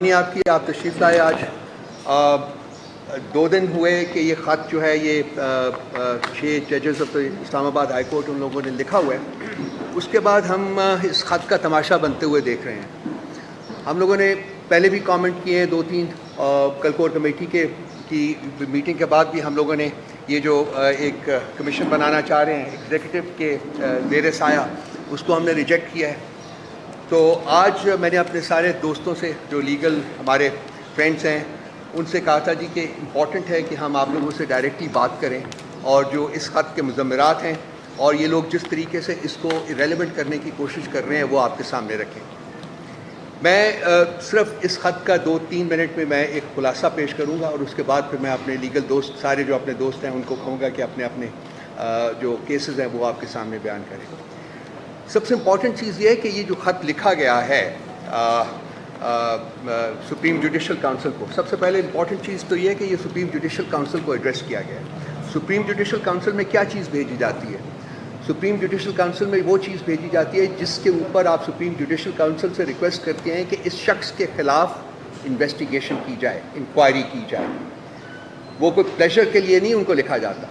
آپ کی آپ تشریف لائے آج 2 دن ہوئے کہ یہ خط جو ہے یہ 6 ججز of Islamabad high court ان لوگوں نے لکھا ہوا ہے. اس کے بعد ہم اس خط کا تماشا بنتے ہوئے دیکھ رہے ہیں. ہم لوگوں نے پہلے بھی کامنٹ کیے ہیں 2-3 کل کور کمیٹی کی میٹنگ کے بعد بھی ہم لوگوں نے یہ جو ایک کمیشن بنانا چاہ رہے ہیں ایگزیکٹو کے زیر سایہ اس کو ہم نے ریجیکٹ کیا ہے. تو آج میں نے اپنے سارے دوستوں سے جو لیگل ہمارے فرینڈس ہیں ان سے کہا تھا جی کہ امپورٹنٹ ہے کہ ہم آپ لوگوں سے ڈائریکٹلی بات کریں اور جو اس خط کے مضمرات ہیں اور یہ لوگ جس طریقے سے اس کو ریلیونٹ کرنے کی کوشش کر رہے ہیں وہ آپ کے سامنے رکھیں. میں صرف اس خط کا 2-3 منٹ میں میں ایک خلاصہ پیش کروں گا اور اس کے بعد پھر میں اپنے لیگل دوست سارے جو اپنے دوست ہیں ان کو کہوں گا کہ اپنے اپنے جو کیسز ہیں وہ آپ کے سامنے بیان کریں. سب سے امپورٹنٹ چیز یہ ہے کہ یہ جو خط لکھا گیا ہے سپریم جوڈیشل کونسل کو، سب سے پہلے امپورٹنٹ چیز تو یہ ہے کہ یہ سپریم جوڈیشل کونسل کو ایڈریس کیا گیا ہے. سپریم جوڈیشل کونسل میں کیا چیز بھیجی جاتی ہے؟ سپریم جوڈیشل کونسل میں وہ چیز بھیجی جاتی ہے جس کے اوپر آپ سپریم جوڈیشل کونسل سے ریکویسٹ کرتے ہیں کہ اس شخص کے خلاف انویسٹیگیشن کی جائے، انکوائری کی جائے. وہ کوئی پلیزر کے لیے نہیں ان کو لکھا جاتا.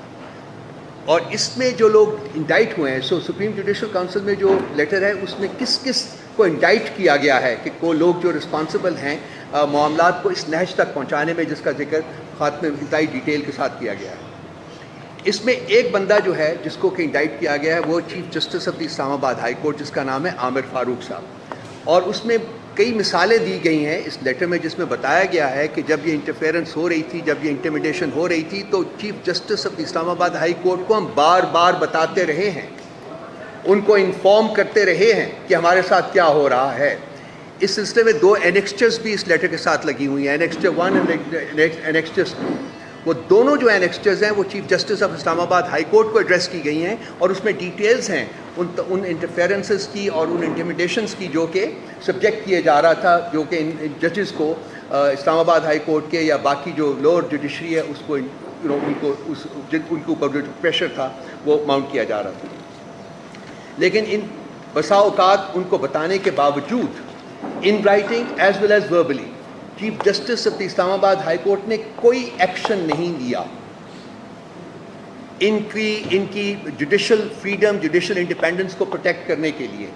اور اس میں جو لوگ انڈائٹ ہوئے ہیں سپریم جوڈیشل کونسل میں جو لیٹر ہے اس میں کس کس کو انڈائٹ کیا گیا ہے کہ وہ لوگ جو رسپانسبل ہیں معاملات کو اس نہج تک پہنچانے میں، جس کا ذکر خط میں انتہائی ڈیٹیل کے ساتھ کیا گیا ہے. اس میں ایک بندہ جو ہے جس کو کہ انڈائٹ کیا گیا ہے وہ چیف جسٹس آف دی اسلام آباد ہائی کورٹ جس کا نام ہے عامر فاروق صاحب. اور اس میں کئی مثالیں دی گئی ہیں اس لیٹر میں جس میں بتایا گیا ہے کہ جب یہ انٹرفیئرنس ہو رہی تھی، جب یہ انٹیمیڈیشن ہو رہی تھی تو chief justice of Islamabad high court کو ہم بار بار بتاتے رہے ہیں، ان کو انفارم کرتے رہے ہیں کہ ہمارے ساتھ کیا ہو رہا ہے. اس سلسلے میں 2 اینیکسچرز بھی اس لیٹر کے ساتھ لگی ہوئی ہیں، اینیکسچر 1 اور اینیکسچر 2. وہ دونوں جو اینیکسچرز ہیں وہ chief justice of Islamabad high court کو ایڈریس کی گئی ہیں اور اس میں ڈیٹیلز ہیں ان انٹرفیئرنسز کی اور ان انٹیمیڈیشنز کی جو کہ سبجیکٹ کیے جا رہا تھا، جو کہ ان ججز کو اسلام آباد ہائی کورٹ کے یا باقی جو لوور جوڈیشری ہے اس کو ان کے اوپر جو پریشر تھا وہ ماؤنٹ کیا جا رہا تھا. لیکن ان بسا اوقات ان کو بتانے کے باوجود in writing as well as verbally chief justice of Islamabad high court نے کوئی ایکشن نہیں لیا ان کی جوڈیشل فریڈم، جوڈیشل انڈیپینڈنس کو پروٹیکٹ کرنے کے لیے.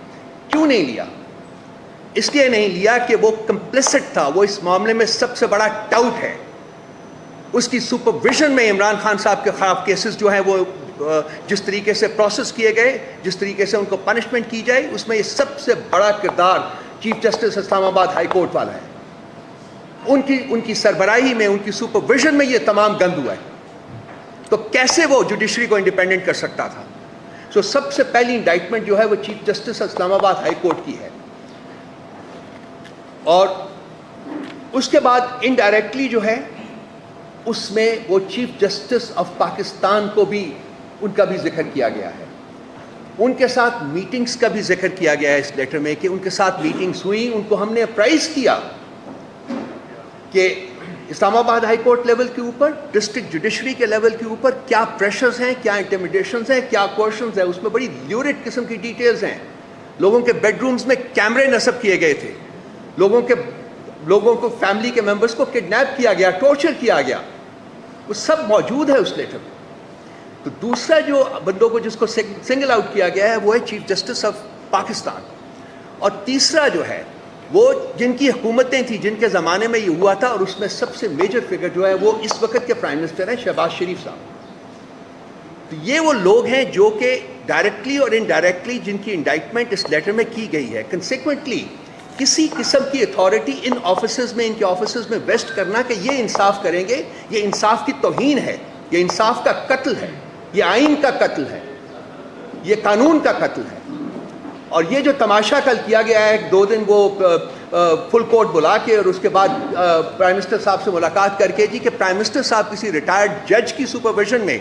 کیوں نہیں لیا؟ اس لیے نہیں لیا کہ وہ کمپلیسٹ تھا، وہ اس معاملے میں سب سے بڑا ٹاؤٹ ہے. اس کی سپرویژن میں عمران خان صاحب کے خلاف کیسز جو ہیں وہ جس طریقے سے پروسیس کیے گئے، جس طریقے سے ان کو پنشمنٹ کی جائے، اس میں یہ سب سے بڑا کردار چیف جسٹس اسلام آباد ہائی کورٹ والا ہے. ان کی سربراہی میں، ان کی سپرویژن میں یہ تمام گند ہوا ہے. تو کیسے وہ جوڈیشری کو انڈیپینڈنٹ کر سکتا تھا؟ سب سے پہلی انڈائٹمنٹ جو ہے وہ چیف جسٹس اسلام آباد ہائی کورٹ کی ہے. اور اس کے بعد انڈائریکٹلی جو ہے اس میں وہ چیف جسٹس آف پاکستان کو بھی ان کا بھی ذکر کیا گیا ہے. ان کے ساتھ میٹنگز کا بھی ذکر کیا گیا ہے اس لیٹر میں کہ ان کے ساتھ میٹنگز ہوئی، ان کو ہم نے اپرائز کیا کہ اسلام آباد ہائی کورٹ لیول کے اوپر، ڈسٹرکٹ جوڈیشری کے لیول کے اوپر کیا پریشرز ہیں، کیا انٹیمیڈیشنز ہیں، کیا کوششنز ہیں. اس میں بڑی لیورڈ قسم کی ڈیٹیلز ہیں. لوگوں کے بیڈ رومز میں کیمرے نصب کیے گئے تھے، لوگوں کو فیملی کے ممبرز کو کڈنیپ کیا گیا، ٹارچر کیا گیا. وہ سب موجود ہے اس لیٹر میں. تو دوسرا جو بندوں کو جس کو سنگل آؤٹ کیا گیا ہے وہ ہے چیف جسٹس آف پاکستان. اور تیسرا جو ہے وہ جن کی حکومتیں تھیں، جن کے زمانے میں یہ ہوا تھا، اور اس میں سب سے میجر فگر جو ہے وہ اس وقت کے پرائم منسٹر ہیں شہباز شریف صاحب. تو یہ وہ لوگ ہیں جو کہ ڈائریکٹلی اور انڈائریکٹلی جن کی انڈائٹمنٹ اس لیٹر میں کی گئی ہے. کنسیکوینٹلی کسی قسم کی اتھارٹی ان آفیسز میں، ان کے آفیسز میں ویسٹ کرنا کہ یہ انصاف کریں گے، یہ انصاف کی توہین ہے، یہ انصاف کا قتل ہے، یہ آئین کا قتل ہے، یہ قانون کا قتل ہے. اور یہ جو تماشا کل کیا گیا ہے 2 دن وہ فل کورٹ بلا کے اور اس کے بعد پرائم منسٹر صاحب سے ملاقات کر کے جی کہ پرائم منسٹر صاحب کسی ریٹائرڈ جج کی سپرویژن میں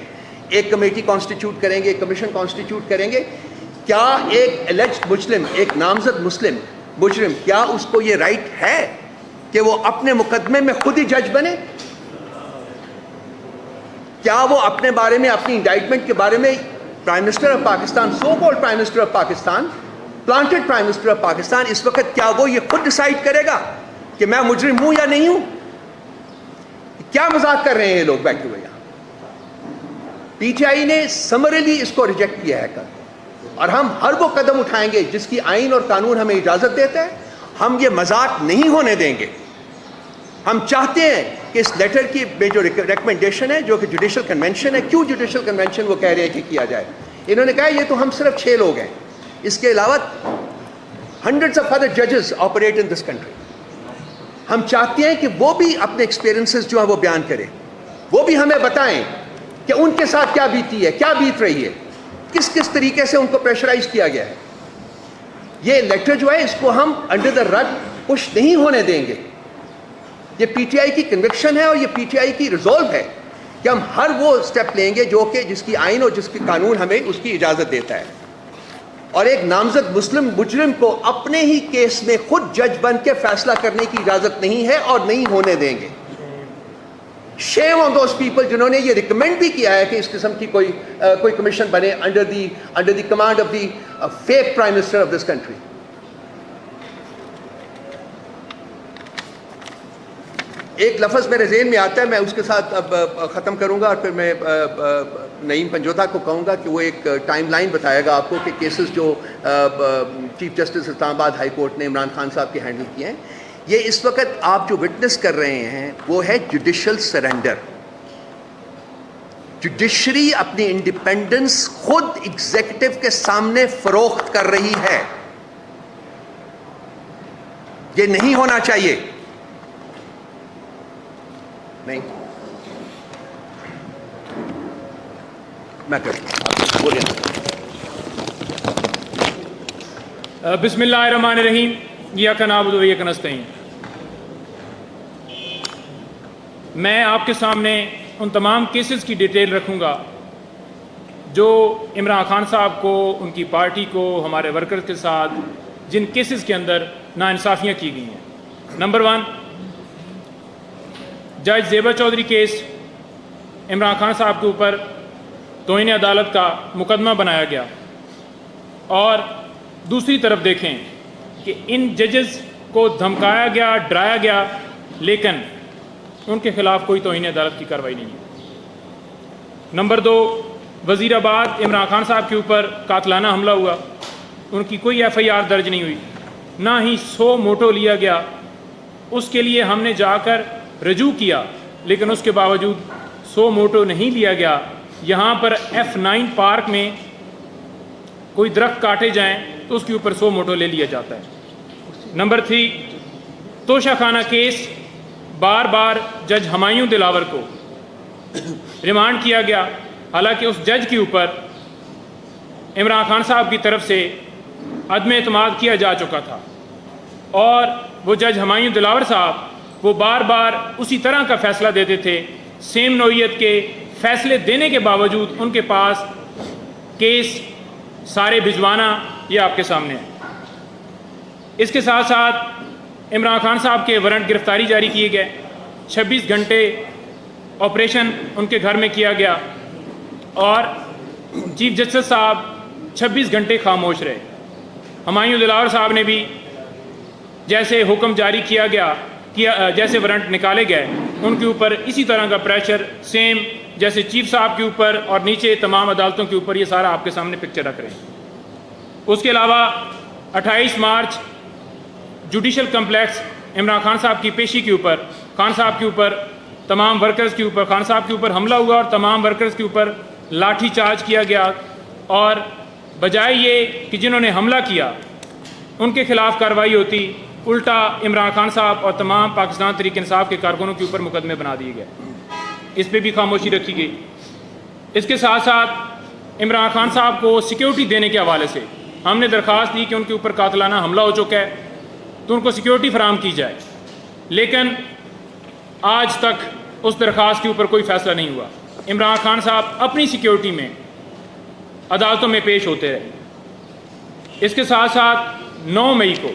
ایک کمیٹی کانسٹیٹیوٹ کریں گے، ایک کمیشن کانسٹیٹیوٹ کریں گے. کیا ایک ایلیجڈ مجرم، ایک نامزد مجرم، کیا اس کو یہ رائٹ ہے کہ وہ اپنے مقدمے میں خود ہی جج بنے؟ کیا وہ اپنے بارے میں، اپنی انڈائٹمنٹ کے بارے میں prime minister of Pakistan, so called prime minister of Pakistan, planted prime minister of Pakistan, اس وقت کیا وہ یہ خود ڈیسائیڈ کرے گا کہ میں مجرم ہوں یا نہیں ہوں؟ کیا مذاق کر رہے ہیں یہ لوگ بیٹھے ہوئے یہاں؟ پی ٹی آئی نے سمریلی اس کو ریجیکٹ کیا ہے کل، اور ہم ہر وہ قدم اٹھائیں گے جس کی آئین اور قانون ہمیں اجازت دیتا ہے. ہم یہ مذاق نہیں ہونے دیں گے. ہم چاہتے ہیں کہ اس لیٹر کی جو ریکمنڈیشن ہے جو کہ جوڈیشل کنونشن ہے، کیوں جوڈیشل کنونشن وہ کہہ رہے ہیں کہ کیا جائے؟ انہوں نے کہا یہ تو ہم صرف 6 لوگ ہیں، اس کے علاوہ ہنڈریڈس آف ادر ججز آپریٹ ان دس کنٹری. ہم چاہتے ہیں کہ وہ بھی اپنے ایکسپیرینسز جو ہیں وہ بیان کریں، وہ بھی ہمیں بتائیں کہ ان کے ساتھ کیا بیتی ہے، کیا بیت رہی ہے، کس کس طریقے سے ان کو پریشرائز کیا گیا ہے. یہ لیٹر جو ہے اس کو ہم انڈر دا رگ پش نہیں ہونے دیں گے. یہ پی ٹی آئی کی کنوکشن ہے اور یہ پی ٹی آئی کی ریزولو ہے کہ ہم ہر وہ اسٹیپ لیں گے جو کہ جس کی آئین اور جس کی قانون ہمیں اس کی اجازت دیتا ہے. اور ایک نامزد مسلم مجرم کو اپنے ہی کیس میں خود جج بن کے فیصلہ کرنے کی اجازت نہیں ہے اور نہیں ہونے دیں گے. شیم آن دوز پیپل جنہوں نے یہ ریکمینڈ بھی کیا ہے کہ اس قسم کی کوئی کمیشن بنے under the command of the fake prime minister of this country. ایک لفظ میرے ذہن میں آتا ہے، میں اس کے ساتھ اب ختم کروں گا اور پھر میں نعیم پنجوتا کو کہوں گا کہ وہ ایک ٹائم لائن بتائے گا آپ کو کہ کیسز جو چیف جسٹس اسلام آباد ہائی کورٹ نے عمران خان صاحب کے ہینڈل کیے ہیں. یہ اس وقت آپ جو وٹنس کر رہے ہیں وہ ہے جوڈیشل سرنڈر. جوڈیشری اپنی انڈیپینڈنس خود ایگزیکٹو کے سامنے فروخت کر رہی ہے. یہ نہیں ہونا چاہیے. نہیں میں کروں بولے. بسم اللہ الرحمن الرحیم. ایاک نعبد و ایاک نستعین. میں آپ کے سامنے ان تمام کیسز کی ڈیٹیل رکھوں گا جو عمران خان صاحب کو، ان کی پارٹی کو، ہمارے ورکرز کے ساتھ جن کیسز کے اندر ناانصافیاں کی گئی ہیں. نمبر 1، جج زیبا چودھری کیس. عمران خان صاحب کے اوپر توہین عدالت کا مقدمہ بنایا گیا، اور دوسری طرف دیکھیں کہ ان ججز کو دھمکایا گیا، ڈرایا گیا، لیکن ان کے خلاف کوئی توہین عدالت کی کارروائی نہیں ہے. نمبر 2، وزیر آباد عمران خان صاحب کے اوپر قاتلانہ حملہ ہوا، ان کی کوئی ایف آئی آر درج نہیں ہوئی، نہ ہی سو موٹو لیا گیا. اس کے لیے ہم نے جا کر رجوع کیا، لیکن اس کے باوجود سو موٹو نہیں لیا گیا. یہاں پر F9 پارک میں کوئی درخت کاٹے جائیں تو اس کے اوپر 100 موٹو لے لیا جاتا ہے. نمبر 3، توشہ خانہ کیس. بار بار جج ہمایوں دلاور کو ریمانڈ کیا گیا، حالانکہ اس جج کے اوپر عمران خان صاحب کی طرف سے عدم اعتماد کیا جا چکا تھا، اور وہ جج ہمایوں دلاور صاحب وہ بار بار اسی طرح کا فیصلہ دیتے تھے. سیم نوعیت کے فیصلے دینے کے باوجود ان کے پاس کیس سارے بھجوانا یہ آپ کے سامنے ہے. اس کے ساتھ ساتھ عمران خان صاحب کے وارنٹ گرفتاری جاری کیے گئے. 26 گھنٹے آپریشن ان کے گھر میں کیا گیا، اور چیف جسٹس صاحب 26 گھنٹے خاموش رہے. ہمایوں دلاور صاحب نے بھی جیسے حکم جاری کیا گیا، جیسے وارنٹ نکالے گئے، ان کے اوپر اسی طرح کا پریشر سیم جیسے چیف صاحب کے اوپر اور نیچے تمام عدالتوں کے اوپر، یہ سارا آپ کے سامنے پکچر رکھ رہے ہیں. اس کے علاوہ 28 مارچ جوڈیشل کمپلیکس عمران خان صاحب کی پیشی کے اوپر، خان صاحب کے اوپر، تمام ورکرز کے اوپر، خان صاحب کے اوپر حملہ ہوا اور تمام ورکرز کے اوپر لاٹھی چارج کیا گیا، اور بجائے یہ کہ جنہوں نے حملہ کیا ان کے خلاف کارروائی ہوتی، الٹا عمران خان صاحب اور تمام پاکستان تحریک انصاف کے کارکنوں کے اوپر مقدمے بنا دیے گئے. اس پہ بھی خاموشی رکھی گئی. اس کے ساتھ ساتھ عمران خان صاحب کو سیکیورٹی دینے کے حوالے سے ہم نے درخواست دی کہ ان کے اوپر قاتلانہ حملہ ہو چکا ہے تو ان کو سیکیورٹی فراہم کی جائے، لیکن آج تک اس درخواست کے اوپر کوئی فیصلہ نہیں ہوا. عمران خان صاحب اپنی سیکیورٹی میں عدالتوں میں پیش ہوتے رہے. اس کے ساتھ ساتھ 9 مئی کو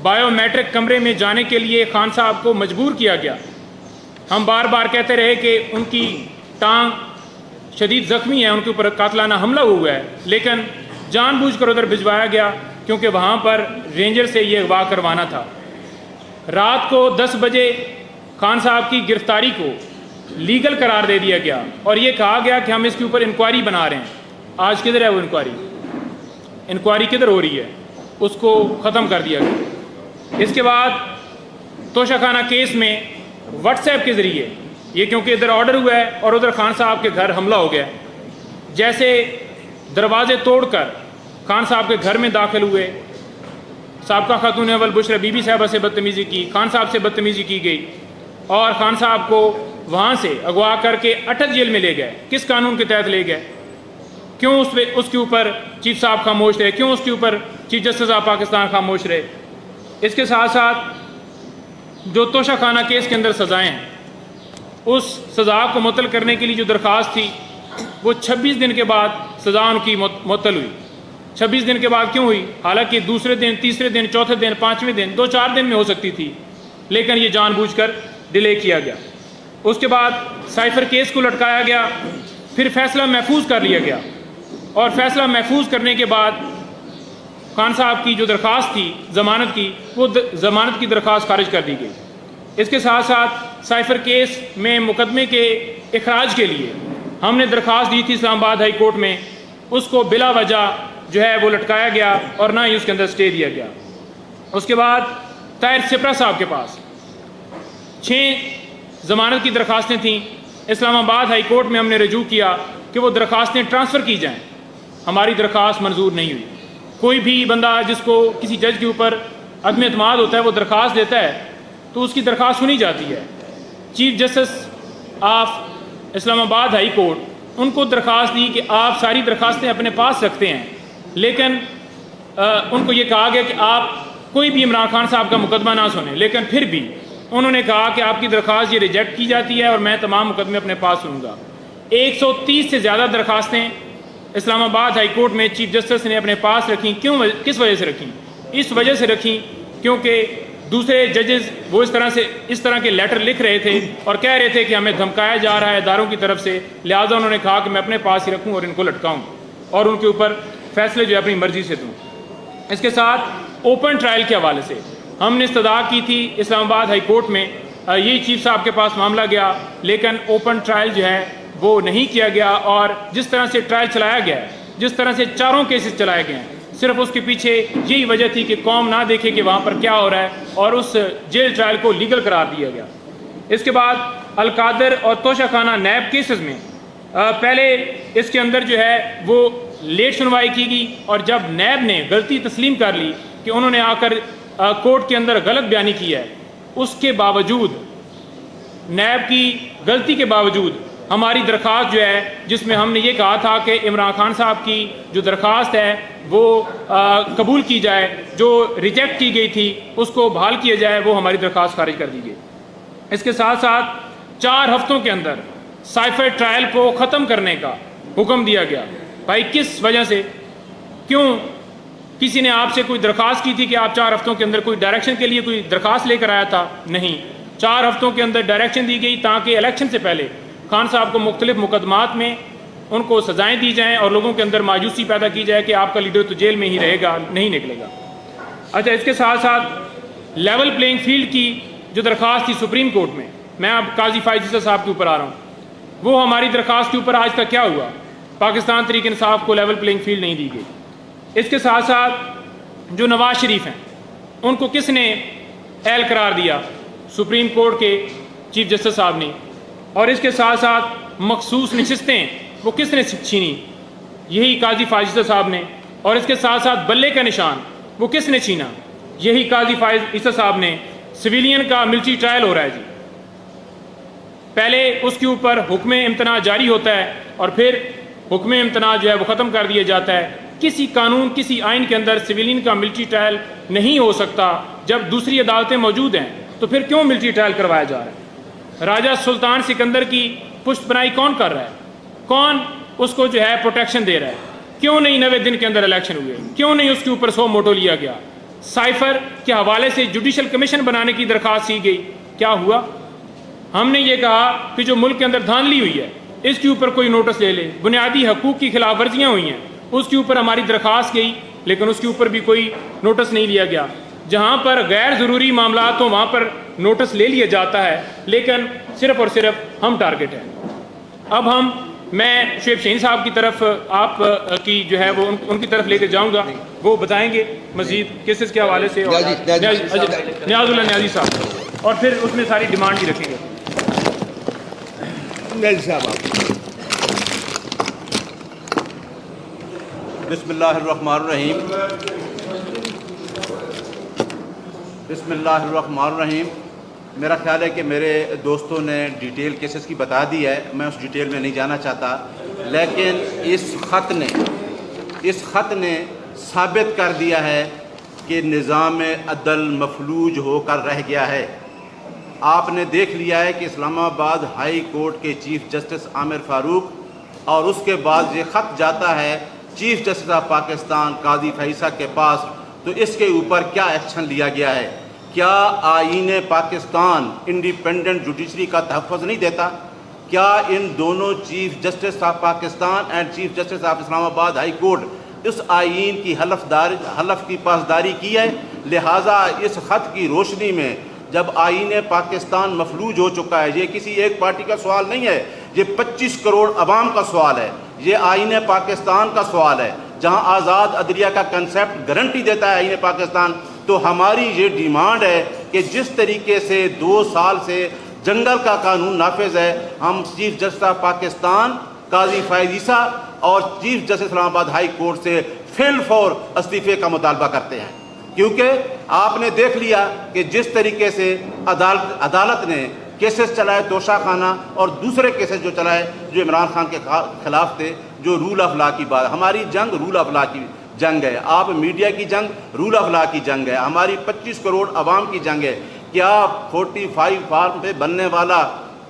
بایو میٹرک کمرے میں جانے کے لیے خان صاحب کو مجبور کیا گیا. ہم بار بار کہتے رہے کہ ان کی ٹانگ شدید زخمی ہے، ان کے اوپر قاتلانہ حملہ ہوا ہے، لیکن جان بوجھ کر ادھر بھجوایا گیا کیونکہ وہاں پر رینجر سے یہ اغوا کروانا تھا. رات کو 10 بجے خان صاحب کی گرفتاری کو لیگل قرار دے دیا گیا اور یہ کہا گیا کہ ہم اس کے اوپر انکوائری بنا رہے ہیں. آج کدھر ہے وہ انکوائری کدھر ہو رہی ہے؟ اس کو ختم کر دیا گیا. اس کے بعد توشہ خانہ کیس میں واٹس ایپ کے ذریعے یہ کیونکہ ادھر آرڈر ہوا ہے اور ادھر خان صاحب کے گھر حملہ ہو گیا, جیسے دروازے توڑ کر خان صاحب کے گھر میں داخل ہوئے, سابقہ خاتون اول بشرا بی بی صاحبہ سے بدتمیزی کی, خان صاحب سے بدتمیزی کی گئی اور خان صاحب کو وہاں سے اغوا کر کے اٹک جیل میں لے گئے. کس قانون کے تحت لے گئے؟ کیوں اس کے اوپر چیف صاحب خاموش رہے؟ کیوں اس کے اوپر چیف جسٹس آف پاکستان خاموش رہے؟ اس کے ساتھ ساتھ جو توشہ خانہ کیس کے اندر سزائیں ہیں, اس سزا کو معطل کرنے کے لیے جو درخواست تھی وہ 26 دن کے بعد سزا ان کی معطل ہوئی. 26 دن کے بعد کیوں ہوئی؟ حالانکہ دوسرے دن, تیسرے دن, چوتھے دن, پانچویں دن, 2-4 دن میں ہو سکتی تھی, لیکن یہ جان بوجھ کر ڈیلے کیا گیا. اس کے بعد سائفر کیس کو لٹکایا گیا, پھر فیصلہ محفوظ کر لیا گیا اور فیصلہ محفوظ کرنے کے بعد خان صاحب کی جو درخواست تھی ضمانت کی, وہ ضمانت کی درخواست خارج کر دی گئی. اس کے ساتھ ساتھ سائفر کیس میں مقدمے کے اخراج کے لیے ہم نے درخواست دی تھی اسلام آباد ہائی کورٹ میں, اس کو بلا وجہ جو ہے وہ لٹکایا گیا اور نہ ہی اس کے اندر سٹے دیا گیا. اس کے بعد طاہر سپرا صاحب کے پاس 6 ضمانت کی درخواستیں تھیں. اسلام آباد ہائی کورٹ میں ہم نے رجوع کیا کہ وہ درخواستیں ٹرانسفر کی جائیں. ہماری درخواست منظور نہیں ہوئی. کوئی بھی بندہ جس کو کسی جج کے اوپر عدم اعتماد ہوتا ہے وہ درخواست دیتا ہے تو اس کی درخواست سنی جاتی ہے. Chief justice of Islamabad high court ان کو درخواست دی کہ آپ ساری درخواستیں اپنے پاس رکھتے ہیں, لیکن ان کو یہ کہا گیا کہ آپ کوئی بھی عمران خان صاحب کا مقدمہ نہ سنیں, لیکن پھر بھی انہوں نے کہا کہ آپ کی درخواست یہ ریجیکٹ کی جاتی ہے اور میں تمام مقدمے اپنے پاس سنوں گا. 130 سے زیادہ درخواستیں اسلام آباد ہائی کورٹ میں چیف جسٹس نے اپنے پاس رکھیں. کیوں؟ کس وجہ سے رکھیں؟ اس وجہ سے رکھیں کیونکہ دوسرے ججز وہ اس طرح کے لیٹر لکھ رہے تھے اور کہہ رہے تھے کہ ہمیں دھمکایا جا رہا ہے اداروں کی طرف سے, لہٰذا انہوں نے کہا کہ میں اپنے پاس ہی رکھوں اور ان کو لٹکاؤں اور ان کے اوپر فیصلے جو ہے اپنی مرضی سے دوں. اس کے ساتھ اوپن ٹرائل کے حوالے سے ہم نے استدعا کی تھی اسلام آباد ہائی کورٹ میں, یہی چیف صاحب کے پاس معاملہ گیا, لیکن اوپن ٹرائل جو ہے وہ نہیں کیا گیا اور جس طرح سے ٹرائل چلایا گیا ہے, جس طرح سے 4 کیسز چلائے گئے ہیں, صرف اس کے پیچھے یہی وجہ تھی کہ قوم نہ دیکھے کہ وہاں پر کیا ہو رہا ہے اور اس جیل ٹرائل کو لیگل قرار دیا گیا. اس کے بعد القادر اور توشہ خانہ نیب کیسز میں پہلے اس کے اندر جو ہے وہ لیٹ سنوائی کی گئی اور جب نیب نے غلطی تسلیم کر لی کہ انہوں نے آ کر کورٹ کے اندر غلط بیانی کی ہے, اس کے باوجود نیب کی غلطی کے باوجود ہماری درخواست جو ہے جس میں ہم نے یہ کہا تھا کہ عمران خان صاحب کی جو درخواست ہے وہ قبول کی جائے, جو ریجیکٹ کی گئی تھی اس کو بحال کیا جائے, وہ ہماری درخواست خارج کر دی گئی. اس کے ساتھ ساتھ 4 ہفتوں کے اندر سائفر ٹرائل کو ختم کرنے کا حکم دیا گیا. بھائی کس وجہ سے؟ کیوں؟ کسی نے آپ سے کوئی درخواست کی تھی کہ آپ 4 ہفتوں کے اندر کوئی ڈائریکشن کے لیے کوئی درخواست لے کر آیا تھا؟ نہیں. 4 ہفتوں کے اندر ڈائریکشن دی گئی تاکہ الیکشن سے پہلے خان صاحب کو مختلف مقدمات میں ان کو سزائیں دی جائیں اور لوگوں کے اندر مایوسی پیدا کی جائے کہ آپ کا لیڈر تو جیل میں ہی رہے گا, نہیں نکلے گا. اچھا, اس کے ساتھ ساتھ لیول پلینگ فیلڈ کی جو درخواست تھی سپریم کورٹ میں, میں اب قاضی فائز صاحب کے اوپر آ رہا ہوں, وہ ہماری درخواست کے اوپر آج تک کیا ہوا؟ پاکستان تحریک انصاف کو لیول پلینگ فیلڈ نہیں دی گئی. اس کے ساتھ ساتھ جو نواز شریف ہیں ان کو کس نے اہل قرار دیا؟ سپریم کورٹ کے چیف جسٹس صاحب نے. اور اس کے ساتھ ساتھ مخصوص نشستیں وہ کس نے چھینی؟ یہی قاضی فائز صاحب نے. اور اس کے ساتھ ساتھ بلے کا نشان وہ کس نے چھینا؟ یہی قاضی فائز صاحب نے. سویلین کا ملٹری ٹرائل ہو رہا ہے جی, پہلے اس کے اوپر حکم امتناع جاری ہوتا ہے اور پھر حکم امتناع جو ہے وہ ختم کر دیا جاتا ہے. کسی قانون کسی آئین کے اندر سویلین کا ملٹری ٹرائل نہیں ہو سکتا. جب دوسری عدالتیں موجود ہیں تو پھر کیوں ملٹری ٹرائل کروایا جا رہا ہے؟ راجہ سلطان سکندر کی پشت پناہی کون کر رہا ہے؟ کون اس کو جو ہے پروٹیکشن دے رہا ہے؟ کیوں نہیں 90 دن کے اندر الیکشن ہوئے؟ کیوں نہیں اس کے اوپر 100 موٹو لیا گیا؟ سائفر کے حوالے سے جوڈیشل کمیشن بنانے کی درخواست کی گئی, کیا ہوا؟ ہم نے یہ کہا کہ جو ملک کے اندر دھاندلی ہوئی ہے اس کے اوپر کوئی نوٹس لے لے. بنیادی حقوق کی خلاف ورزیاں ہوئی ہیں اس کے اوپر ہماری درخواست گئی لیکن اس کے اوپر بھی کوئی نوٹس نہیں لیا گیا. جہاں پر غیر ضروری معاملات ہوں وہاں پر نوٹس لے لیا جاتا ہے، لیکن صرف اور صرف ہم ٹارگٹ ہیں۔ اب میں شعیب شہین صاحب کی طرف آپ کی جو ہے وہ ان کی طرف لے کے جاؤں گا، وہ بتائیں گے مزید کیسز کے حوالے سے، نیاز اللہ نیازی صاحب، اور پھر اس میں ساری ڈیمانڈ بھی رکھیں گے۔ نیازی صاحب آپ۔ بسم اللہ الرحمن الرحیم، بسم اللہ الرحمن الرحیم۔ میرا خیال ہے کہ میرے دوستوں نے ڈیٹیل کیسز کی بتا دی ہے، میں اس ڈیٹیل میں نہیں جانا چاہتا، لیکن اس خط نے ثابت کر دیا ہے کہ نظام عدل مفلوج ہو کر رہ گیا ہے۔ آپ نے دیکھ لیا ہے کہ اسلام آباد ہائی کورٹ کے چیف جسٹس عامر فاروق، اور اس کے بعد یہ خط جاتا ہے چیف جسٹس آف پاکستان قاضی فیصل کے پاس، تو اس کے اوپر کیا ایکشن لیا گیا ہے؟ کیا آئین پاکستان انڈیپینڈنٹ جوڈیشری کا تحفظ نہیں دیتا؟ کیا ان دونوں chief justice of Pakistan and chief justice of Islamabad high court اس آئین کی حلف کی پاسداری کی ہے؟ لہٰذا اس خط کی روشنی میں جب آئین پاکستان مفلوج ہو چکا ہے، یہ کسی ایک پارٹی کا سوال نہیں ہے، یہ 25 کروڑ عوام کا سوال ہے، یہ آئین پاکستان کا سوال ہے، جہاں آزاد عدلیہ کا کنسیپٹ گارنٹی دیتا ہے آئین پاکستان۔ تو ہماری یہ ڈیمانڈ ہے کہ جس طریقے سے 2 سال سے جنگل کا قانون نافذ ہے، ہم چیف جسٹس آف پاکستان قاضی فائز عیسیٰ اور چیف جسٹس اسلام آباد ہائی کورٹ سے فی الفور استعفے کا مطالبہ کرتے ہیں، کیونکہ آپ نے دیکھ لیا کہ جس طریقے سے عدالت نے کیسز چلائے توشہ خانہ اور دوسرے کیسز جو چلائے جو عمران خان کے خلاف تھے، جو رول آف لا کی بات، ہماری جنگ رول آف لا کی جنگ ہے، آپ میڈیا کی جنگ رول آف لا کی جنگ ہے، ہماری 25 کروڑ عوام کی جنگ ہے۔ کیا 45 فارم پہ بننے والا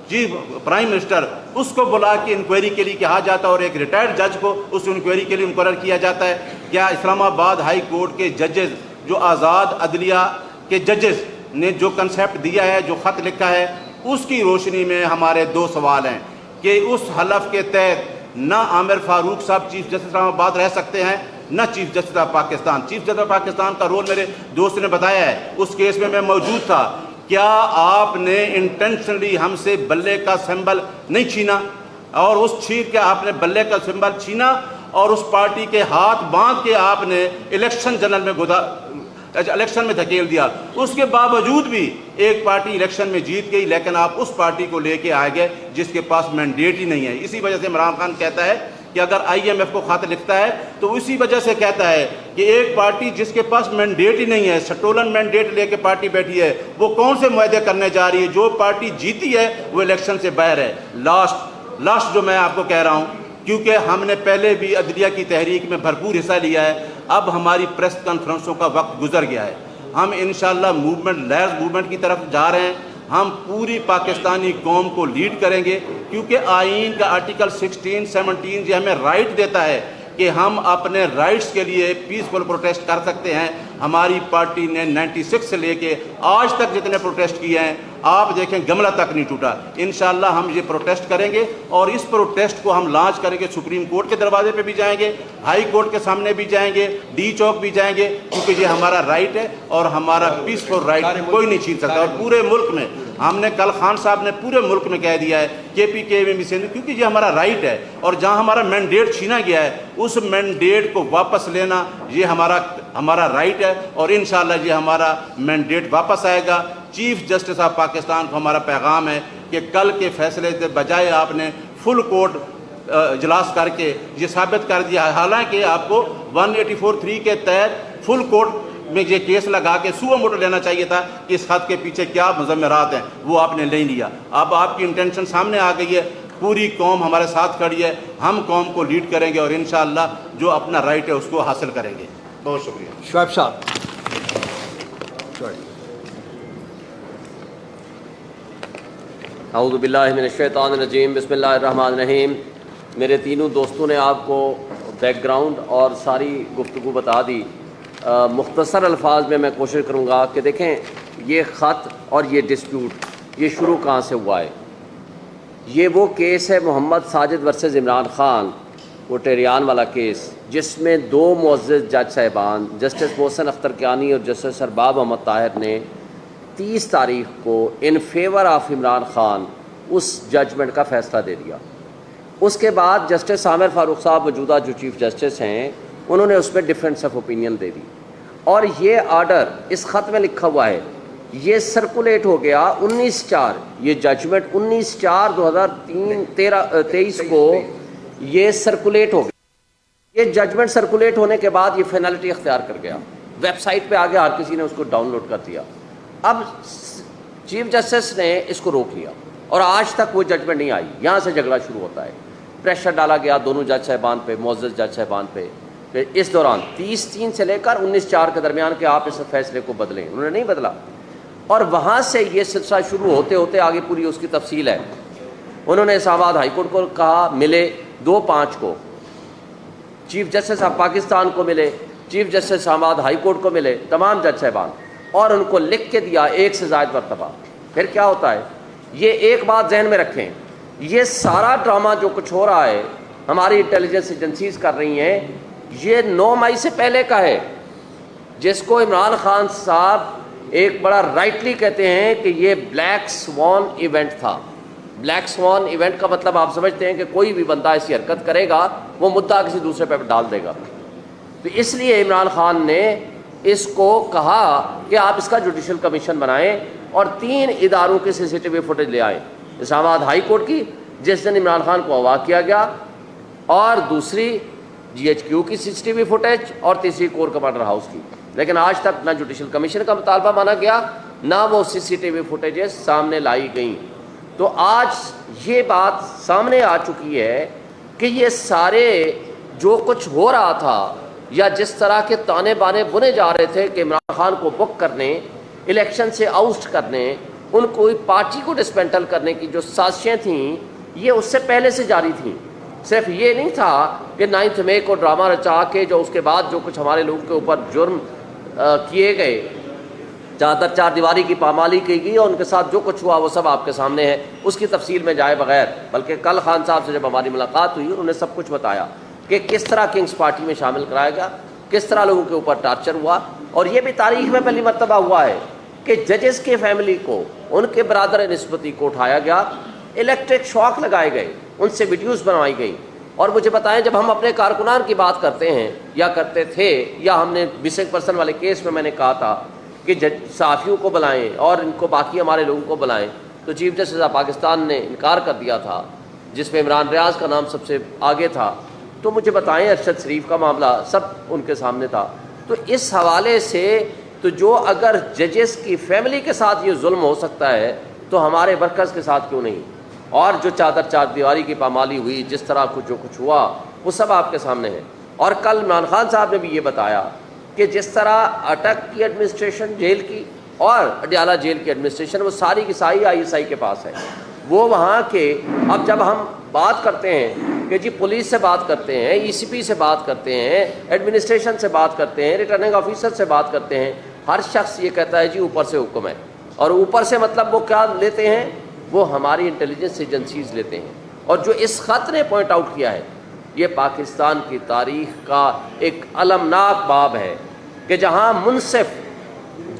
چیف پرائم منسٹر اس کو بلا کے انکوائری کے لیے کہا جاتا ہے اور ایک ریٹائرڈ جج کو اس انکوائری کے لیے مقرر کیا جاتا ہے؟ کیا اسلام آباد ہائی کورٹ کے ججز، جو آزاد عدلیہ کے ججز نے جو کنسیپٹ دیا ہے، جو خط لکھا ہے، اس کی روشنی میں ہمارے 2 سوال ہیں کہ اس حلف کے تحت نہ عامر فاروق صاحب چیف جسٹس اسلام آباد رہ سکتے ہیں، نہ chief justice of Pakistan. Chief justice of Pakistan کا رول میرے دوست نے بتایا ہے، اس کیس میں موجود تھا۔ کیا آپ نے انٹینشنلی ہم سے بلے کا سمبل نہیں چھینا، اور اس چھین کے آپ نے بلے کا سمبل چھینا اور اس پارٹی کے ہاتھ باندھ کے آپ نے الیکشن میں دھکیل دیا؟ اس کے باوجود بھی ایک پارٹی الیکشن میں جیت گئی، لیکن آپ اس پارٹی کو لے کے آئے گئے جس کے پاس مینڈیٹ ہی نہیں ہے۔ اسی وجہ سے عمران خان کہتا ہے کہ اگر IMF کو خط لکھتا ہے تو اسی وجہ سے کہتا ہے کہ ایک پارٹی جس کے پاس مینڈیٹ ہی نہیں ہے، سٹولن مینڈیٹ لے کے پارٹی بیٹھی ہے، وہ کون سے معاہدے کرنے جا رہی ہے؟ جو پارٹی جیتی ہے وہ الیکشن سے باہر ہے۔ لاسٹ جو میں آپ کو کہہ رہا ہوں، کیونکہ ہم نے پہلے بھی عدلیہ کی تحریک میں بھرپور حصہ لیا ہے، اب ہماری پریس کانفرنسوں کا وقت گزر گیا ہے، ہم انشاءاللہ لیز موومنٹ کی طرف جا رہے ہیں، ہم پوری پاکستانی قوم کو لیڈ کریں گے، کیونکہ آئین کا آرٹیکل 16, 17 یہ ہمیں رائٹ دیتا ہے کہ ہم اپنے رائٹس کے لیے پیسفل پروٹیسٹ کر سکتے ہیں۔ ہماری پارٹی نے 96 سے لے کے آج تک جتنے پروٹیسٹ کیے ہیں، آپ دیکھیں گملہ تک نہیں ٹوٹا۔ انشاءاللہ ہم یہ پروٹیسٹ کریں گے، اور اس پروٹیسٹ کو ہم لانچ کریں گے، سپریم کورٹ کے دروازے پہ بھی جائیں گے، ہائی کورٹ کے سامنے بھی جائیں گے، ڈی چوک بھی جائیں گے، کیونکہ یہ ہمارا رائٹ ہے اور ہمارا پیسفل رائٹ کوئی نہیں چھین سکتا۔ اور پورے ملک میں ہم نے کل خان صاحب نے پورے ملک میں کہہ دیا ہے KPK میں بھی، کیونکہ یہ ہمارا رائٹ ہے، اور جہاں ہمارا مینڈیٹ چھینا گیا ہے اس مینڈیٹ کو واپس لینا یہ ہمارا رائٹ ہے، اور انشاءاللہ یہ ہمارا مینڈیٹ واپس آئے گا۔ چیف جسٹس آف پاکستان کو ہمارا پیغام ہے کہ کل کے فیصلے سے بجائے آپ نے فل کورٹ اجلاس کر کے یہ ثابت کر دیا، حالانکہ آپ کو 184(3) کے تحت فل کورٹ میں یہ کیس لگا کے سو موٹو لینا چاہیے تھا کہ اس خط کے پیچھے کیا مضمرات ہیں، وہ آپ نے نہیں لیا۔ اب آپ کی انٹینشن سامنے آ گئی ہے، پوری قوم ہمارے ساتھ کھڑی ہے، ہم قوم کو لیڈ کریں گے اور انشاءاللہ جو اپنا رائٹ ہے اس کو حاصل کریں گے۔ بہت شکریہ۔ شعیب صاحب۔ اعوذ باللہ من الشیطان الرجیم، بسم اللہ الرحمن الرحیم۔ میرے تینوں دوستوں نے آپ کو بیک گراؤنڈ اور ساری گفتگو بتا دی۔ مختصر الفاظ میں کوشش کروں گا کہ دیکھیں یہ خط اور یہ ڈسپیوٹ یہ شروع کہاں سے ہوا ہے۔ یہ وہ کیس ہے محمد ساجد ورسز عمران خان وہ ٹیریان والا کیس جس میں 2 معزز جج صاحبان جسٹس محسن اختر کیانی اور جسٹس ارباب احمد طاہر نے 30 تاریخ کو in favour of Imran Khan اس ججمنٹ کا فیصلہ دے دیا. اس کے بعد جسٹس عامر فاروق صاحب موجودہ جو چیف جسٹس ہیں انہوں نے اس پہ ڈفرینس آف اوپینین دے دی, اور یہ آرڈر اس خط میں لکھا ہوا ہے, یہ سرکولیٹ ہو گیا 19/4, یہ ججمنٹ 19/4/2023 کو یہ سرکولیٹ ہو گیا. یہ ججمنٹ سرکولیٹ ہونے کے بعد یہ فینالٹی اختیار کر گیا, ویب سائٹ پہ آ گیا, ہر کسی نے اس کو ڈاؤن لوڈ کر دیا. اب چیف جسٹس نے اس کو روک لیا اور آج تک وہ ججمنٹ نہیں آئی. یہاں سے جھگڑا شروع ہوتا ہے, پریشر ڈالا گیا دونوں جج صاحبان پہ, معزز جج صاحبان پہ. پھر اس دوران 30/3 سے لے کر 19/4 کے درمیان کہ آپ اس فیصلے کو بدلیں, انہوں نے نہیں بدلا, اور وہاں سے یہ سلسلہ شروع ہوتے ہوتے آگے پوری اس کی تفصیل ہے. انہوں نے اسلام آباد ہائی کورٹ کو کہا ملے 2/5 کو, چیف جسٹس آف پاکستان کو ملے, چیف جسٹس اسلام آباد ہائی کورٹ کو ملے, تمام جج صاحبان, اور ان کو لکھ کے دیا 1 سے زائد مرتبہ. پھر کیا ہوتا ہے, یہ ایک بات ذہن میں رکھیں, یہ سارا ڈرامہ جو کچھ ہو رہا ہے ہماری انٹیلیجنس ایجنسیز کر رہی ہیں, یہ 9 مئی سے پہلے کا ہے, جس کو عمران خان صاحب ایک بڑا رائٹلی کہتے ہیں کہ یہ بلیک سوان ایونٹ تھا. بلیک سوان ایونٹ کا مطلب آپ سمجھتے ہیں کہ کوئی بھی بندہ ایسی حرکت کرے گا وہ مدعا کسی دوسرے پہ ڈال دے گا. تو اس لیے عمران خان نے اس کو کہا کہ آپ اس کا جوڈیشل کمیشن بنائیں اور 3 اداروں کی CCTV فوٹیج لے آئیں. اسلام آباد ہائی کورٹ کی جس دن عمران خان کو اغوا کیا گیا, اور دوسری GHQ کی CCTV فوٹیج, اور تیسری کور کمانڈر ہاؤس کی. لیکن آج تک نہ جوڈیشل کمیشن کا مطالبہ مانا گیا, نہ وہ CCTV فوٹیجز سامنے لائی گئیں. تو آج یہ بات سامنے آ چکی ہے کہ یہ سارے جو کچھ ہو رہا تھا, یا جس طرح کے تانے بانے بنے جا رہے تھے کہ عمران خان کو بک کرنے, الیکشن سے آؤسٹ کرنے, ان کو پارٹی کو ڈسمینٹل کرنے کی جو سازشیں تھیں یہ اس سے پہلے سے جاری تھیں. صرف یہ نہیں تھا کہ 9 مئی کو ڈرامہ رچا کے جو اس کے بعد جو کچھ ہمارے لوگوں کے اوپر جرم کیے گئے, چادر چار دیواری کی پامالی کی گئی, اور ان کے ساتھ جو کچھ ہوا وہ سب آپ کے سامنے ہے. اس کی تفصیل میں جائے بغیر, بلکہ کل خان صاحب سے جب ہماری ملاقات ہوئی انہوں نے سب کچھ بتایا کہ کس طرح کنگز پارٹی میں شامل کرایا گیا, کس طرح لوگوں کے اوپر ٹارچر ہوا. اور یہ بھی تاریخ میں پہلی مرتبہ ہوا ہے کہ ججز کے فیملی کو, ان کے برادر نسبتی کو اٹھایا گیا, الیکٹرک شاک لگائے گئے, ان سے ویڈیوز بنوائی گئی. اور مجھے بتائیں, جب ہم اپنے کارکنان کی بات کرتے ہیں یا کرتے تھے, یا ہم نے مسنگ پرسن والے کیس میں نے کہا تھا کہ صحافیوں کو بلائیں اور ان کو باقی ہمارے لوگوں کو بلائیں, تو چیف جسٹس آف پاکستان نے انکار کر دیا تھا, جس میں عمران ریاض کا نام سب سے آگے تھا. تو مجھے بتائیں, ارشد شریف کا معاملہ سب ان کے سامنے تھا. تو اس حوالے سے تو جو اگر ججز کی فیملی کے ساتھ یہ ظلم ہو سکتا ہے تو ہمارے ورکرز کے ساتھ کیوں نہیں. اور جو چادر چار دیواری کی پامالی ہوئی, جس طرح جو کچھ ہوا وہ سب آپ کے سامنے ہے. اور کل عمران خان صاحب نے بھی یہ بتایا کہ جس طرح اٹک کی ایڈمنسٹریشن جیل کی اور اڈیالہ جیل کی ایڈمنسٹریشن وہ ساری کی ساری ISI کے پاس ہے. وہ وہاں کے, اب جب ہم بات کرتے ہیں کہ جی پولیس سے بات کرتے ہیں, ECP سے بات کرتے ہیں, ایڈمنسٹریشن سے بات کرتے ہیں, ریٹرننگ آفیسر سے بات کرتے ہیں, ہر شخص یہ کہتا ہے جی اوپر سے حکم ہے. اور اوپر سے مطلب وہ کیا لیتے ہیں, وہ ہماری انٹیلیجنس ایجنسیز لیتے ہیں. اور جو اس خط نے پوائنٹ آؤٹ کیا ہے, یہ پاکستان کی تاریخ کا ایک المناک باب ہے کہ جہاں منصف,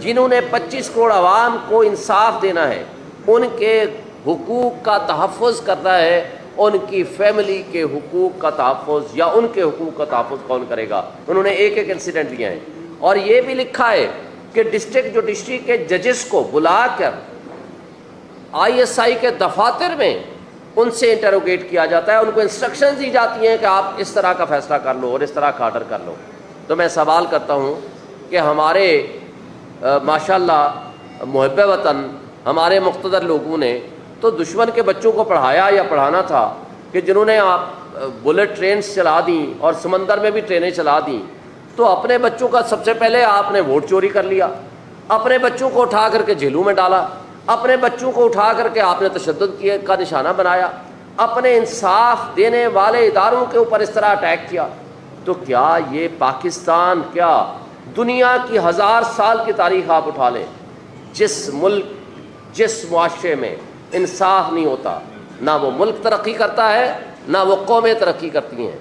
جنہوں نے 25 کروڑ عوام کو انصاف دینا ہے, ان کے حقوق کا تحفظ کرنا ہے, ان کی فیملی کے حقوق کا تحفظ یا ان کے حقوق کا تحفظ کون کرے گا. انہوں نے ایک ایک انسیڈنٹ لیا ہے, اور یہ بھی لکھا ہے کہ ڈسٹرکٹ جوڈیشری کے ججز کو بلا کر ISI کے دفاتر میں ان سے انٹروگیٹ کیا جاتا ہے, ان کو انسٹرکشنز دی جاتی ہیں کہ آپ اس طرح کا فیصلہ کر لو اور اس طرح کا آرڈر کر لو. تو میں سوال کرتا ہوں کہ ہمارے ماشاءاللہ محب وطن ہمارے مقتدر لوگوں نے تو دشمن کے بچوں کو پڑھایا یا پڑھانا تھا کہ جنہوں نے آپ بلٹ ٹرینز چلا دیں اور سمندر میں بھی ٹرینیں چلا دیں, تو اپنے بچوں کا سب سے پہلے آپ نے ووٹ چوری کر لیا, اپنے بچوں کو اٹھا کر کے جیلوں میں ڈالا, اپنے بچوں کو اٹھا کر کے آپ نے تشدد کیے کا نشانہ بنایا, اپنے انصاف دینے والے اداروں کے اوپر اس طرح اٹیک کیا. تو کیا یہ پاکستان, کیا دنیا کی 1000 سال کی تاریخ آپ اٹھا لیں, جس ملک جس معاشرے میں انصاف نہیں ہوتا, نہ وہ ملک ترقی کرتا ہے نہ وہ قومیں ترقی کرتی ہیں.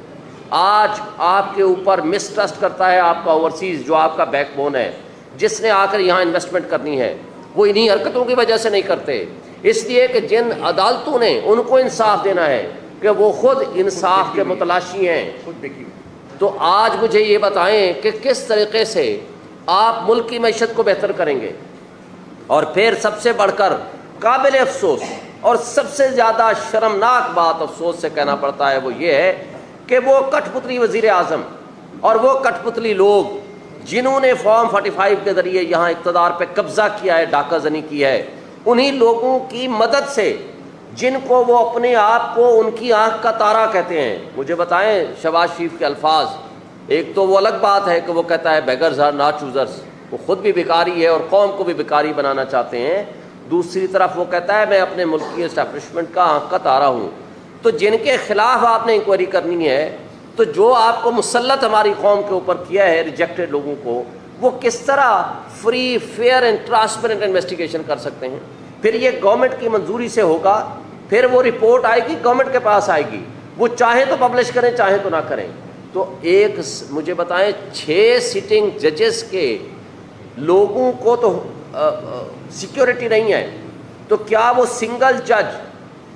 آج آپ کے اوپر مسٹرسٹ کرتا ہے آپ کا اوورسیز جو آپ کا بیک بون ہے, جس نے آ کر یہاں انویسٹمنٹ کرنی ہے, وہ انہی حرکتوں کی وجہ سے نہیں کرتے. اس لیے کہ جن عدالتوں نے ان کو انصاف دینا ہے کہ وہ خود انصاف کے متلاشی ہیں. تو آج مجھے یہ بتائیں کہ کس طریقے سے آپ ملک کی معیشت کو بہتر کریں گے. اور پھر سب سے بڑھ کر قابل افسوس اور سب سے زیادہ شرمناک بات افسوس سے کہنا پڑتا ہے وہ یہ ہے کہ وہ کٹھ پتلی وزیر اعظم اور وہ کٹھ پتلی لوگ جنہوں نے فارم 45 کے ذریعے یہاں اقتدار پہ قبضہ کیا ہے, ڈاکہ زنی کی ہے, انہی لوگوں کی مدد سے جن کو وہ اپنے آپ کو ان کی آنکھ کا تارا کہتے ہیں. مجھے بتائیں شہباز شریف کے الفاظ, ایک تو وہ الگ بات ہے کہ وہ کہتا ہے بیگرز آر ناٹ چوزرز, وہ خود بھی بیکاری ہے اور قوم کو بھی بیکاری بنانا چاہتے ہیں. دوسری طرف وہ کہتا ہے میں اپنے ملک کی اسٹیبلشمنٹ کا آنکھ کا تارا ہوں. تو جن کے خلاف آپ نے انکوائری کرنی ہے, تو جو آپ کو مسلط ہماری قوم کے اوپر کیا ہے ریجیکٹڈ لوگوں کو, وہ کس طرح free fair and transparent investigation کر سکتے ہیں؟ پھر یہ گورنمنٹ کی منظوری سے ہوگا, پھر وہ رپورٹ آئے گی گورنمنٹ کے پاس آئے گی, وہ چاہیں تو پبلش کریں چاہیں تو نہ کریں. تو ایک مجھے بتائیں 6 سٹنگ ججز کے لوگوں کو تو سیکیورٹی نہیں ہے, تو کیا وہ سنگل جج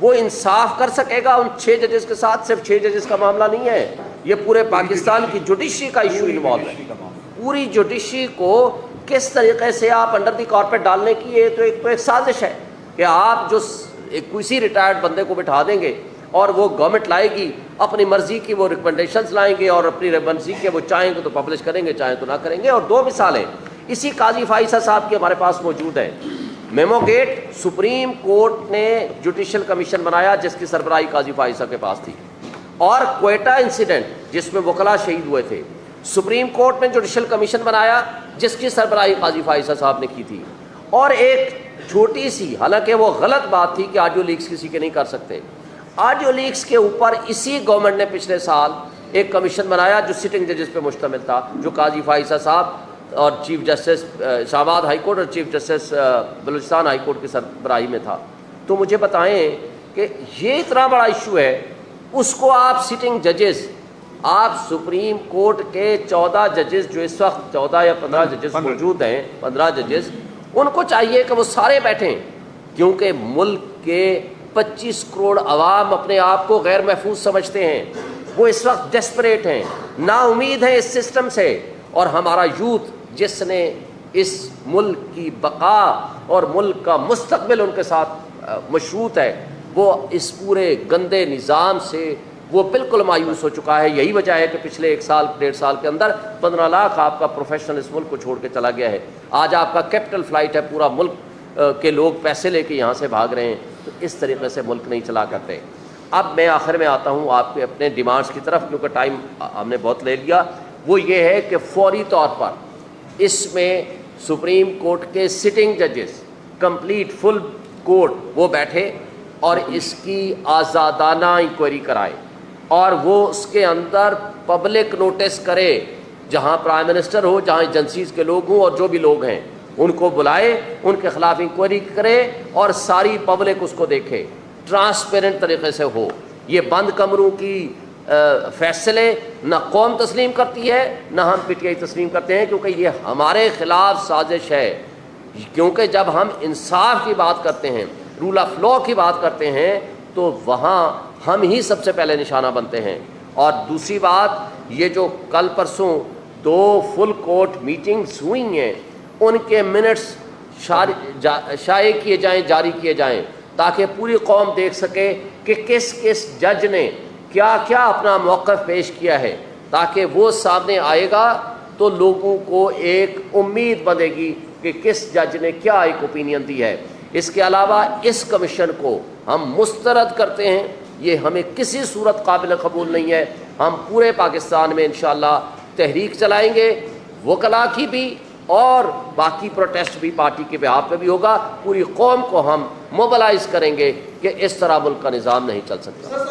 وہ انصاف کر سکے گا ان 6 ججز کے ساتھ؟ صرف 6 ججز کا معاملہ نہیں ہے, یہ پورے پاکستان کی جوڈیشری کا ایشو انوالو ہے. پوری جوڈیشری کو کس طریقے سے آپ انڈر دی کارپیٹ ڈالنے کی, یہ تو ایک سازش ہے کہ آپ جو کسی ریٹائرڈ بندے کو بٹھا دیں گے اور وہ گورنمنٹ لائے گی اپنی مرضی کی, وہ ریکمنڈیشنز لائیں گے اور اپنی مرضی کے وہ چاہیں گے تو پبلش کریں گے چاہیں تو نہ کریں گے. اور 2 مثالیں اسی قاضی فائزہ صاحب کی ہمارے پاس موجود ہیں. میمو گیٹ, سپریم کورٹ نے جوڈیشل کمیشن بنایا جس کی سربراہی قاضی فائزہ کے پاس تھی, اور کوئٹہ انسیڈنٹ جس میں وکلاء شہید ہوئے تھے, سپریم کورٹ نے جوڈیشل کمیشن بنایا جس کی سربراہی قاضی فائزہ صاحب نے کی تھی. اور ایک چھوٹی سی, حالانکہ وہ غلط بات تھی کہ آڈیو لیکس کسی کے نہیں کر سکتے, آڈیو لیکس کے اوپر اسی گورنمنٹ نے پچھلے سال ایک کمیشن بنایا جو سٹنگ ججز پہ مشتمل تھا, جو قاضی فائزہ صاحب اور چیف جسٹس اسلام آباد ہائی کورٹ اور chief justice Balochistan high court کی سربراہی میں تھا. تو مجھے بتائیں کہ یہ اتنا بڑا ایشو ہے, اس کو آپ سٹنگ ججز, آپ سپریم کورٹ کے 14 ججز جو اس وقت 14 یا 15 ججز موجود ہیں, 15 ججز, ان کو چاہیے کہ وہ سارے بیٹھیں, کیونکہ ملک کے 25 کروڑ عوام اپنے آپ کو غیر محفوظ سمجھتے ہیں, وہ اس وقت ڈیسپریٹ ہیں, نا امید ہیں اس سسٹم سے. اور ہمارا یوتھ جس نے اس ملک کی بقا اور ملک کا مستقبل ان کے ساتھ مشروط ہے, وہ اس پورے گندے نظام سے وہ بالکل مایوس ہو چکا ہے. یہی وجہ ہے کہ پچھلے 1 سال 1.5 سال کے اندر 15 لاکھ آپ کا پروفیشنل اس ملک کو چھوڑ کے چلا گیا ہے. آج آپ کا کیپٹل فلائٹ ہے, پورا ملک کے لوگ پیسے لے کے یہاں سے بھاگ رہے ہیں. تو اس طریقے سے ملک نہیں چلا کرتے. اب میں آخر میں آتا ہوں آپ کے اپنے ڈیمانڈس کی طرف, کیونکہ ٹائم ہم نے بہت لے لیا. وہ یہ ہے کہ فوری طور پر اس میں سپریم کورٹ کے سٹنگ ججز کمپلیٹ فل کورٹ وہ بیٹھے اور اس کی آزادانہ انکوائری کرائے, اور وہ اس کے اندر پبلک نوٹس کرے, جہاں پرائم منسٹر ہو, جہاں ایجنسیز کے لوگ ہوں, اور جو بھی لوگ ہیں ان کو بلائے, ان کے خلاف انکوائری کرے اور ساری پبلک اس کو دیکھے, ٹرانسپیرنٹ طریقے سے ہو. یہ بند کمروں کی فیصلے نہ قوم تسلیم کرتی ہے نہ ہم پی ٹی آئی تسلیم کرتے ہیں, کیونکہ یہ ہمارے خلاف سازش ہے. کیونکہ جب ہم انصاف کی بات کرتے ہیں, رول آف لا کی بات کرتے ہیں, تو وہاں ہم ہی سب سے پہلے نشانہ بنتے ہیں. اور دوسری بات, یہ جو کل پرسوں 2 فل کورٹ میٹنگز ہوئی ہیں, ان کے منٹس شائع کیے جائیں, جاری کیے جائیں, تاکہ پوری قوم دیکھ سکے کہ کس کس جج نے کیا کیا اپنا موقف پیش کیا ہے, تاکہ وہ سامنے آئے گا تو لوگوں کو ایک امید بنے گی کہ کس جج نے کیا ایک اوپینین دی ہے. اس کے علاوہ اس کمیشن کو ہم مسترد کرتے ہیں, یہ ہمیں کسی صورت قابل قبول نہیں ہے. ہم پورے پاکستان میں انشاءاللہ تحریک چلائیں گے, وکلاء کی بھی اور باقی پروٹیسٹ بھی پارٹی کے بہاف پہ بھی ہوگا. پوری قوم کو ہم موبلائز کریں گے کہ اس طرح ملک کا نظام نہیں چل سکتا.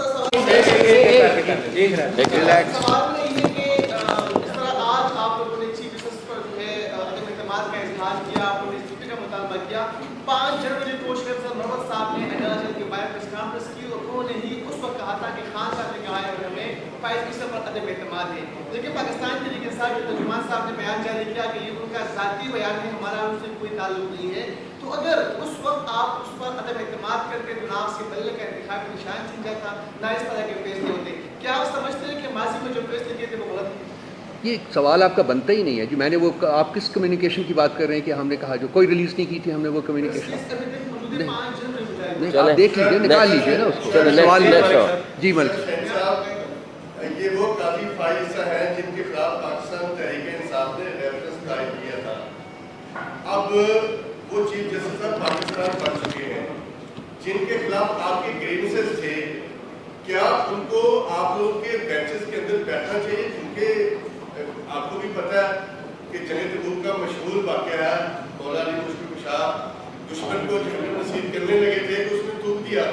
5% پر عدم اعتماد ہے. لیکن پاکستان کے لیے صاحب ترجمان صاحب نے بیان جاری کیا کہ یہ ان کا ذاتی بیان ہے, ہمارا ان سے کوئی تعلق نہیں ہے. تو اگر اس وقت آپ اس پر عدم اعتماد کرتے تو نہ اس کے بلے کا انتخاب نشان چھن جاتا, نہ اس طرح کے فیصلے ہوتے. کیا آپ سمجھتے ہیں کہ ماضی میں جو فیصلے کیے تھے وہ غلط ہیں؟ یہ سوال آپ کا بنتا ہی نہیں ہے جی. میں نے وہ آپ کس کمیونیکیشن کی بات کر رہے ہیں کہ ہم نے کہا جو کوئی ریلیز نہیں کی تھی ہم نے وہ کمیونیکیشن؟ آپ دیکھ لیجیے, نکال لیجیے نا اس کو. سوال جی ملک یہ وہ قاضی فائزہ ہیں جن کے خلاف پاکستان تحریک انصاف نے ریفرنس دائر کیا تھا. اب وہ چیف جسٹس صاحب پاکستان بن چکے ہیں جن کے خلاف آپ کے گرینسز تھے, کیا ان کو آپ لوگوں کے بینچز کے اندر بیٹھنا چاہیے؟ کیونکہ آپ کو بھی پتہ ہے کہ جنگ تبوک کا مشہور واقعہ ہے, مولا علی مشکل کشا دشمن کو جنگ نصیب کرنے لگے تھے تو اس نے تھوک دیا,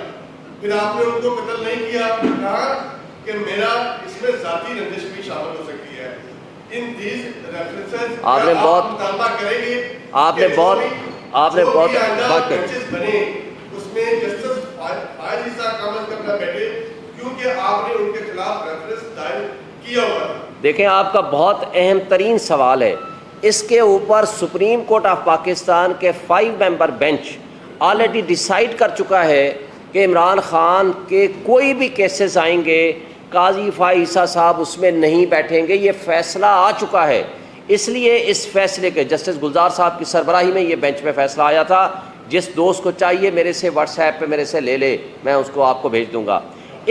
پھر آپ نے ان کو قتل نہیں کیا, کہا کہ میرا اس میں ذاتی رنجش بھی شامل ہو سکتی ہے. ان دیز ریفرنسز آپ نے بہت مطالبہ کریں گے, آپ نے بہت بات بنے اس میں جسٹس فائز عیسیٰ کامل کرنا بیٹھے کیونکہ آپ نے ان کے خلاف ریفرنس دائر کیا ہوا ہے. دیکھیں آپ کا بہت اہم ترین سوال ہے. اس کے اوپر سپریم کورٹ آف پاکستان کے 5 ممبر بینچ آلریڈی ڈیسائیڈ کر چکا ہے کہ عمران خان کے کوئی بھی کیسز آئیں گے قاضی فائز عیسیٰ صاحب اس میں نہیں بیٹھیں گے. یہ فیصلہ آ چکا ہے. اس لیے اس فیصلے کے جسٹس گلزار صاحب کی سربراہی میں یہ بینچ میں فیصلہ آیا تھا. جس دوست کو چاہیے میرے سے واٹس ایپ پہ میرے سے لے لے, میں اس کو آپ کو بھیج دوں گا.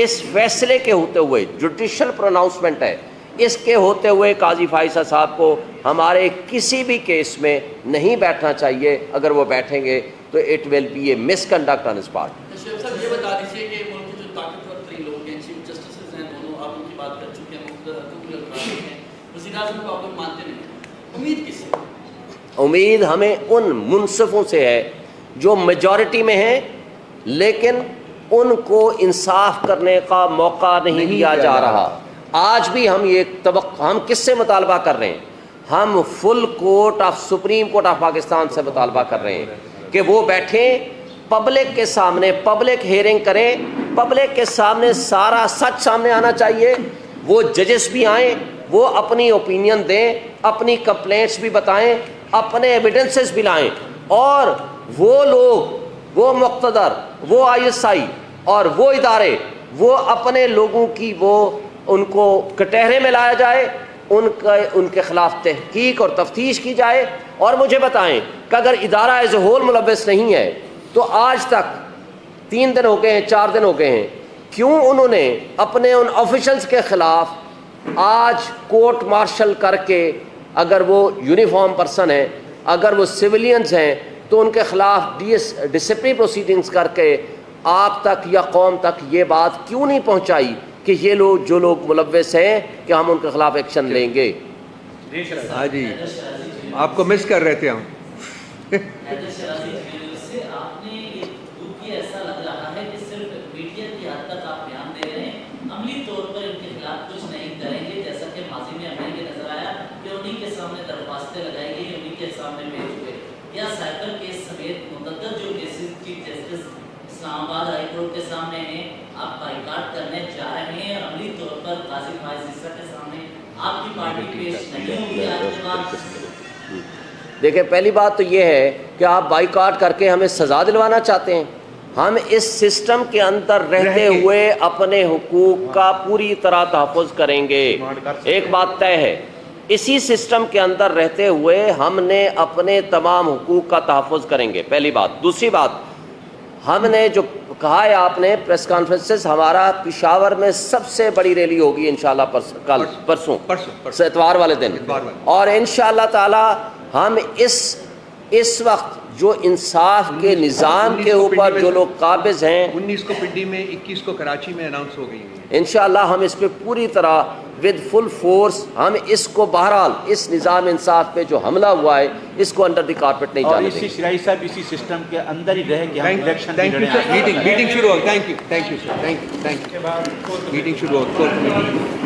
اس فیصلے کے ہوتے ہوئے جوڈیشل پروناؤنسمنٹ ہے, اس کے ہوتے ہوئے قاضی فائز عیسیٰ صاحب کو ہمارے کسی بھی کیس میں نہیں بیٹھنا چاہیے. اگر وہ بیٹھیں گے تو it will be a misconduct on his part. Sheikh صاحب یہ بتا دیجیے کہ ملک کے جو طاقتور ترین لوگ ہیں, چیف جسٹسز ہیں دونوں, آپ ان کی بات کر چکے ہیں, مختلف القاضی ہیں, وزیر اعظم کو آپ لوگ مانتے نہیں, امید کس سے؟ امید ہمیں ان منصفوں سے ہے جو میجورٹی میں ہیں لیکن ان کو انصاف کرنے کا موقع نہیں دیا جا رہا. آج بھی ہم یہ ہم کس سے مطالبہ کر رہے ہیں؟ ہم full court of supreme court of Pakistan سے مطالبہ کر رہے ہیں کہ وہ بیٹھیں, پبلک کے سامنے پبلک ہیئرنگ کریں, پبلک کے سامنے سارا سچ سامنے آنا چاہیے. وہ ججز بھی آئیں, وہ اپنی اوپینین دیں, اپنی کمپلینٹس بھی بتائیں, اپنے ایویڈنسز بھی لائیں, اور وہ لوگ, وہ مقتدر, وہ ISI اور وہ ادارے, وہ اپنے لوگوں کی وہ ان کو کٹہرے میں لایا جائے, ان کے خلاف تحقیق اور تفتیش کی جائے. اور مجھے بتائیں کہ اگر ادارہ ایز اے ہول ملوث نہیں ہے تو آج تک 3 دن ہو گئے ہیں, 4 دن ہو گئے ہیں, کیوں انہوں نے اپنے ان آفیشلز کے خلاف آج کورٹ مارشل کر کے, اگر وہ یونیفارم پرسن ہیں, اگر وہ سویلینز ہیں, تو ان کے خلاف ڈسپلنری پروسیڈنگز کر کے آپ تک یا قوم تک یہ بات کیوں نہیں پہنچائی کہ یہ لوگ جو لوگ ملوث ہیں کہ ہم ان کے خلاف ایکشن لیں گے؟ ہاں جی, آپ کو مس کر رہے تھے ہم. آپ نے یہ دکھی ایسا لگ رہا ہے کہ صرف میڈیا کی حد تک آپ بیان دے رہے ہیں, عملی طور پر ان کے خلاف کچھ نہیں کریں گے, جیسا کہ ماضی میں ہمیں یہ نظر آیا کہ انہیں کے سامنے درخواستیں لگائی گئی, انہیں کے سامنے بھیج ہوئے, یا سائبر کیس سمیت متعدد جو کیسز چیف جسٹس اسلام آباد ہائی کورٹ کے سامنے ہیں, آپ بائیکاٹ کرنے جا رہے ہیں, اور عملی طور پر قاضی فائز عیسیٰ کے سامنے آپ کی پارٹی پیش نہیں ہوگی آج کے بعد؟ دیکھیں, پہلی بات تو یہ ہے کہ آپ بائیکاٹ کر کے ہمیں سزا دلوانا چاہتے ہیں. ہم اس سسٹم کے اندر رہتے ہوئے اپنے حقوق کا پوری طرح تحفظ کریں گے. ایک بات طے ہے, اسی سسٹم کے اندر رہتے ہوئے ہم نے اپنے تمام حقوق کا تحفظ کریں گے, پہلی بات. دوسری بات, ہم نے جو کہا ہے آپ نے پریس کانفرنسز, ہمارا پشاور میں سب سے بڑی ریلی ہوگی انشاءاللہ پرسوں اتوار والے دن, اور انشاءاللہ تعالی ہم اس وقت جو انصاف کے نظام کے اوپر جو لوگ قابض ہیں, 19 کو پنڈی میں, 21 کو کراچی میں اناؤنس ہو گئی ہے, انشاءاللہ ہم اس پہ پوری طرح ود فل فورس ہم اس کو بہرحال اس نظام انصاف پہ جو حملہ ہوا ہے اس کو انڈر دی کارپیٹ نہیں جانے دیں گے. اور اسی صاحب اسی سسٹم کے اندر ہی رہ کے ہم election thank you sir. Meeting شروع ہو. Thank you, thank you sir, thank you, meeting شروع ہو.